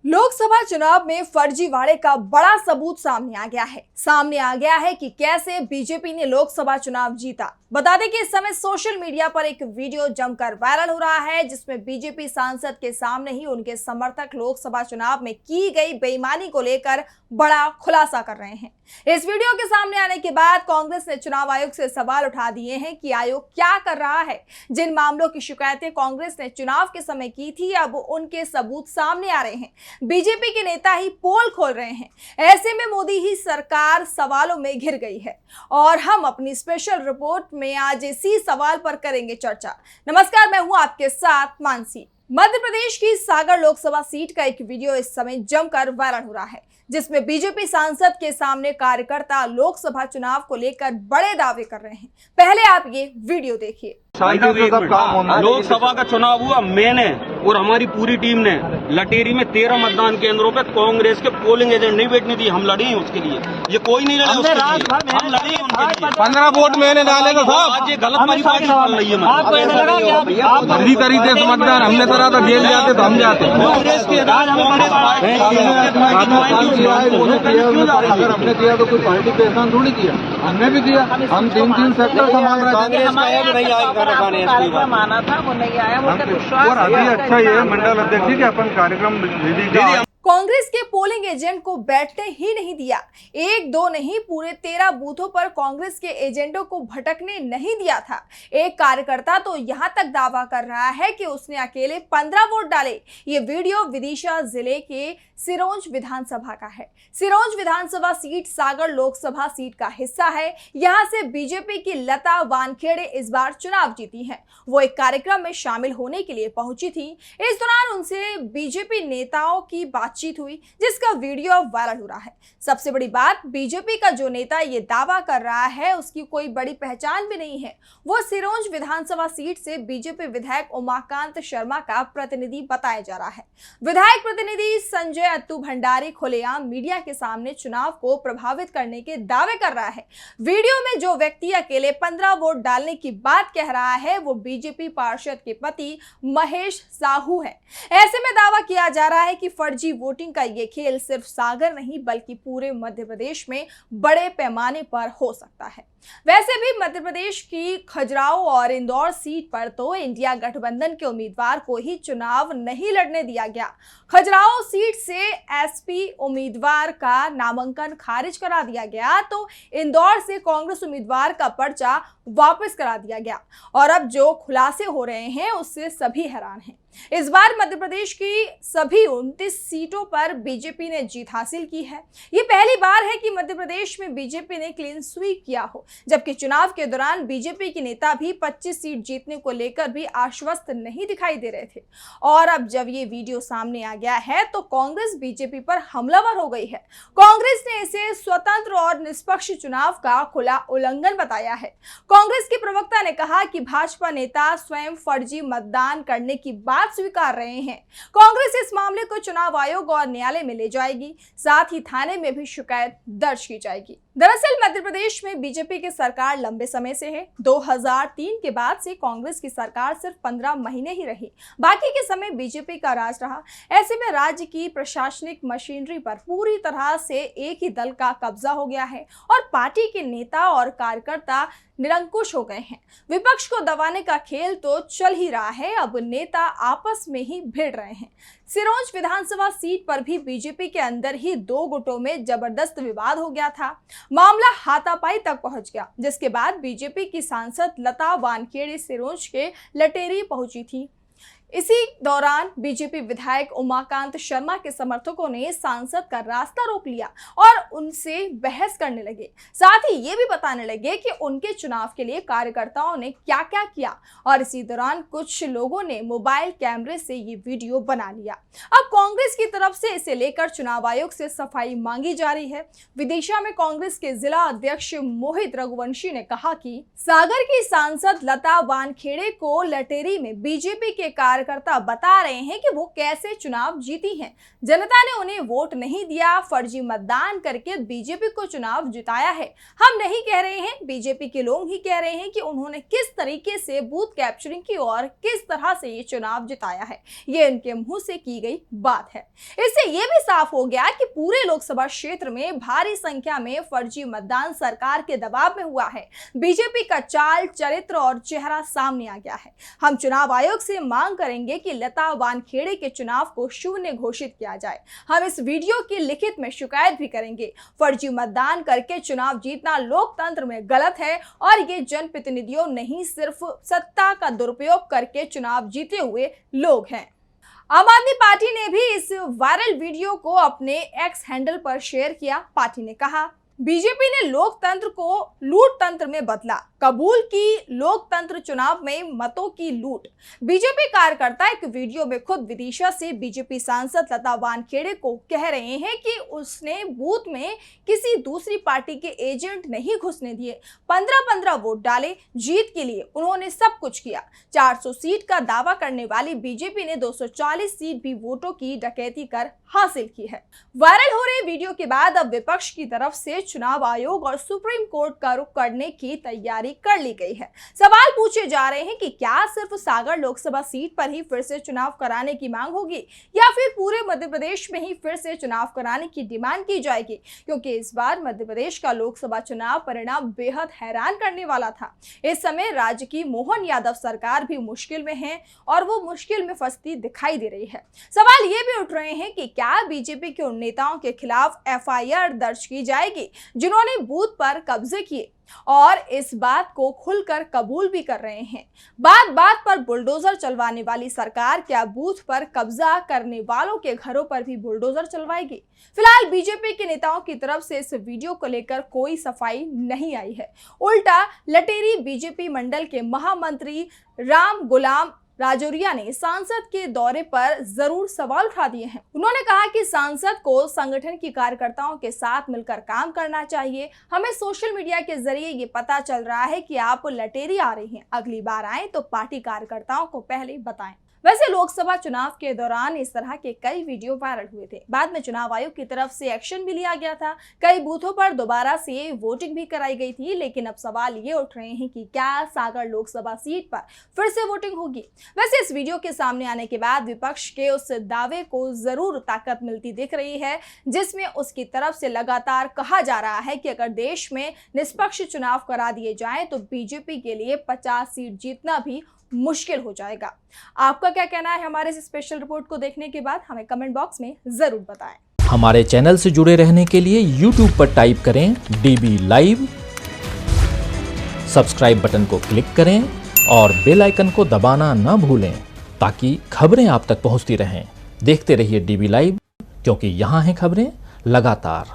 लोकसभा चुनाव में फर्जीवाड़े का बड़ा सबूत सामने आ गया है कि कैसे बीजेपी ने लोकसभा चुनाव जीता। बता दें कि इस समय सोशल मीडिया पर एक वीडियो जमकर वायरल हो रहा है, जिसमें बीजेपी सांसद के सामने ही उनके समर्थक लोकसभा चुनाव में की गई बेईमानी को लेकर बड़ा खुलासा कर रहे हैं। इस वीडियो के सामने आने के बाद कांग्रेस ने चुनाव आयोग से सवाल उठा दिए हैं कि आयोग क्या कर रहा है। जिन मामलों की शिकायतें कांग्रेस ने चुनाव के समय की थी, अब उनके सबूत सामने आ रहे हैं। बीजेपी के नेता ही पोल खोल रहे हैं। ऐसे में मोदी ही सरकार सवालों में घिर गई है और हम अपनी स्पेशल रिपोर्ट में आज इसी सवाल पर करेंगे चर्चा। नमस्कार, मैं हूं आपके साथ मानसी। मध्य प्रदेश की सागर लोकसभा सीट का एक वीडियो इस समय जमकर वायरल हो रहा है, जिसमें बीजेपी सांसद के सामने कार्यकर्ता लोकसभा चुनाव को लेकर बड़े दावे कर रहे हैं। पहले आप ये वीडियो देखिए। लोकसभा का चुनाव हुआ, मैंने और हमारी पूरी टीम ने लटेरी में 13 मतदान केंद्रों पे कांग्रेस के पोलिंग एजेंट नहीं बैठने दिए। हम लड़े हैं उसके लिए, ये कोई नहीं लड़े उसके लिए, हम लड़े हैं उनके लिए। 15 वोट मैंने डाले तो साहब आज ये गलत परिपाटी चल रही है। आपको ऐसा लगा कि आप फर्जी तरीके से मतदान हमने करा था, जेल जाते तो हम जाते। कांग्रेस के राज अगर हमने किया तो कोई पार्टी पे एहसान थोड़ी किया, हमने भी किया। हम 3 सेक्टर संभाल रहे थे। माना था वो नहीं आया, वो विश्वास। और अभी अच्छा ये मंडल अध्यक्ष के अपन कार्यक्रम कांग्रेस के पोलिंग एजेंट को बैठने ही नहीं दिया। एक दो नहीं, पूरे 13 बूथों पर कांग्रेस के एजेंटों को भटकने नहीं दिया था। एक कार्यकर्ता तो यहां तक दावा कर रहा है कि उसने अकेले 15 वोट डाले। ये वीडियो विदिशा जिले के सिरोंज विधानसभा का है। सिरोंज विधानसभा सीट सागर लोकसभा सीट का हिस्सा है। यहां से बीजेपी की लता वानखेड़े इस बार चुनाव जीती हैं। वो एक कार्यक्रम में शामिल होने के लिए पहुंची थी। इस दौरान उनसे बीजेपी नेताओं की बातचीत हुई, जिसका वीडियो वायरल हो रहा है। सबसे बड़ी बात, बीजेपी का जो नेता ये दावा कर रहा है उसकी कोई बड़ी पहचान भी नहीं है। वो सिरोंज विधानसभा सीट से बीजेपी विधायक उमाकांत शर्मा का प्रतिनिधि बताया जा रहा है। विधायक प्रतिनिधि संजय अत्तू भंडारी खुलेआम मीडिया के सामने चुनाव को प्रभावित करने के दावे कर रहा है। वीडियो में जो व्यक्ति अकेले 15 वोट डालने की बात कह रहा है वो बीजेपी पार्षद के पति महेश साहू है। ऐसे में दावा किया जा रहा है कि फर्जी वोटिंग का ये खेल सिर्फ सागर नहीं बल्कि पूरे मध्य प्रदेश में बड़े पैमाने पर हो सकता है। वैसे भी मध्य प्रदेश की खजुराहो और इंदौर सीट पर तो इंडिया गठबंधन के उम्मीदवार को ही चुनाव नहीं लड़ने दिया गया। खजुराहो सीट से एसपी उम्मीदवार का नामांकन खारिज करा दिया गया, तो इंदौर से कांग्रेस उम्मीदवार का पर्चा वापस करा दिया गया। और अब जो खुलासे हो रहे हैं उससे सभी हैरान हैं। इस बार मध्य प्रदेश की सभी 29 सीटों पर बीजेपी ने जीत हासिल की है। ये पहली बार है कि मध्य प्रदेश में बीजेपी ने क्लीन स्वीप किया हो, जबकि चुनाव के दौरान बीजेपी के नेता भी 25 सीट जीतने को लेकर भी आश्वस्त नहीं दिखाई दे रहे थे। और अब जब ये वीडियो सामने आ गया है तो कांग्रेस बीजेपी पर हमलावर हो गई है। कांग्रेस ने इसे स्वतंत्र और निष्पक्ष चुनाव का खुला उल्लंघन बताया है। कांग्रेस के प्रवक्ता ने कहा कि भाजपा नेता स्वयं फर्जी मतदान करने की बात स्वीकार रहे हैं। कांग्रेस इस मामले को चुनाव आयोग और न्यायालय में ले जाएगी, साथ ही थाने में भी शिकायत दर्ज की जाएगी। दरअसल मध्य प्रदेश में बीजेपी की सरकार लंबे समय से है। 2003 के बाद से कांग्रेस की सरकार सिर्फ 15 महीने ही रही, बाकी के समय बीजेपी का राज रहा। ऐसे में राज्य की प्रशासनिक मशीनरी पर पूरी तरह से एक ही दल का कब्जा हो गया है और पार्टी के नेता और कार्यकर्ता निरंकुश हो गए हैं। विपक्ष को दबाने का खेल तो चल ही रहा है, अब नेता आपस में ही भिड़ रहे हैं। सिरोंज विधानसभा सीट पर भी बीजेपी के अंदर ही 2 गुटों में जबरदस्त विवाद हो गया था। मामला हाथापाई तक पहुंच गया, जिसके बाद बीजेपी की सांसद लता वानखेड़े सिरोंज के लटेरी पहुंची थी। इसी दौरान बीजेपी विधायक उमाकांत शर्मा के समर्थकों ने सांसद का रास्ता रोक लिया और उनसे बहस करने लगे। साथ ही ये भी बताने लगे कि उनके चुनाव के लिए कार्यकर्ताओं ने क्या क्या किया। और इसी दौरान कुछ लोगों ने मोबाइल कैमरे से ये वीडियो बना लिया। अब कांग्रेस की तरफ से इसे लेकर चुनाव आयोग से सफाई मांगी जा रही है। विदिशा में कांग्रेस के जिला अध्यक्ष मोहित रघुवंशी ने कहा कि सागर की सांसद लता वानखेड़े को लटेरी में बीजेपी के कार्यकर्ता बता रहे हैं कि वो कैसे चुनाव जीती हैं। जनता ने उन्हें वोट नहीं दिया, फर्जी मतदान करके बीजेपी को चुनाव जिताया है। हम नहीं कह रहे हैं, बीजेपी के लोग ही कह रहे हैं कि उन्होंने किस तरीके से बूथ कैप्चरिंग की और किस तरह से ये चुनाव जिताया है। ये उनके मुंह से की गई बात है। इससे ये भी साफ हो गया कि पूरे लोकसभा क्षेत्र में भारी संख्या में फर्जी मतदान सरकार के दबाव में हुआ है। बीजेपी का चाल, चरित्र और चेहरा सामने आ गया है। हम चुनाव आयोग से मांग करेंगे कि लता वानखेड़े के चुनाव को शून्य घोषित किया जाए। हम इस वीडियो की लिखित में शिकायत भी करेंगे। फर्जी मतदान करके चुनाव जीतना लोकतंत्र में गलत है और ये जनप्रतिनिधियों नहीं, सिर्फ सत्ता का दुरुपयोग करके चुनाव जीते हुए लोग हैं। आम आदमी पार्टी ने भी इस वायरल वीडियो को अपने एक्स हैंडल पर शेयर किया। पार्टी ने कहा, बीजेपी ने लोकतंत्र को लूट तंत्र में बदला, कबूल की लोकतंत्र चुनाव में मतों की लूट। बीजेपी कार्यकर्ता एक वीडियो में खुद विदिशा से बीजेपी सांसद लता वानखेड़े को कह रहे हैं कि उसने बूथ में किसी दूसरी पार्टी के एजेंट नहीं घुसने दिए। 15-15 वोट डाले, जीत के लिए उन्होंने सब कुछ किया। 400 सीट का दावा करने वाली बीजेपी ने 240 सीट भी वोटों की डकैती कर हासिल की है। वायरल हो रहे वीडियो के बाद अब विपक्ष की तरफ से चुनाव आयोग और सुप्रीम कोर्ट का रुख करने की तैयारी कर ली गई है। सवाल पूछे जा रहे हैं कि क्या सिर्फ सागर लोकसभा सीट पर ही फिर से चुनाव कराने की मांग होगी या फिर पूरे मध्य प्रदेश में ही फिर से चुनाव कराने की डिमांड की जाएगी, क्योंकि इस बार मध्य प्रदेश का लोकसभा चुनाव परिणाम बेहद हैरान करने वाला था। इस समय राज्य की मोहन यादव सरकार भी मुश्किल में है और वो मुश्किल में फंसती दिखाई दे रही है। सवाल ये भी उठ रहे हैं कि क्या बीजेपी के उन नेताओं के खिलाफ एफआईआर दर्ज की जाएगी जिन्होंने बूथ पर कब्जे किए और इस बात को खुलकर कबूल भी कर रहे हैं। बात बात पर बुलडोजर चलवाने वाली सरकार क्या बूथ पर कब्जा करने वालों के घरों पर भी बुलडोजर चलवाएगी? फिलहाल बीजेपी के नेताओं की तरफ से इस वीडियो को लेकर कोई सफाई नहीं आई है। उल्टा लटेरी बीजेपी मंडल के महामंत्री राम गुलाम राजौरिया ने सांसद के दौरे पर जरूर सवाल उठा दिए हैं। उन्होंने कहा कि सांसद को संगठन की कार्यकर्ताओं के साथ मिलकर काम करना चाहिए। हमें सोशल मीडिया के जरिए ये पता चल रहा है कि आप लटेरी आ रही हैं, अगली बार आए तो पार्टी कार्यकर्ताओं को पहले बताएं। वैसे लोकसभा चुनाव के दौरान इस तरह के कई वीडियो वायरल हुए थे। बाद में चुनाव आयोग की तरफ से एक्शन भी लिया गया था। कई बूथों पर दोबारा से वोटिंग भी कराई गई थी। लेकिन अब सवाल ये उठ रहे हैं कि क्या सागर लोकसभा सीट पर फिर से वोटिंग होगी? वैसे इस वीडियो के सामने आने के बाद विपक्ष के उस दावे को जरूर ताकत मिलती दिख रही है, जिसमें उसकी तरफ से लगातार कहा जा रहा है कि अगर देश में निष्पक्ष चुनाव करा दिए जाएं तो बीजेपी के लिए 50 सीट जीतना भी मुश्किल हो जाएगा। आपका क्या कहना है? हमारे इस स्पेशल रिपोर्ट को देखने के बाद हमें कमेंट बॉक्स में जरूर बताएं। हमारे चैनल से जुड़े रहने के लिए YouTube पर टाइप करें DB लाइव, सब्सक्राइब बटन को क्लिक करें और बेल आइकन को दबाना न भूलें ताकि खबरें आप तक पहुंचती रहें। देखते रहिए DB लाइव, क्योंकि यहाँ हैं खबरें लगातार।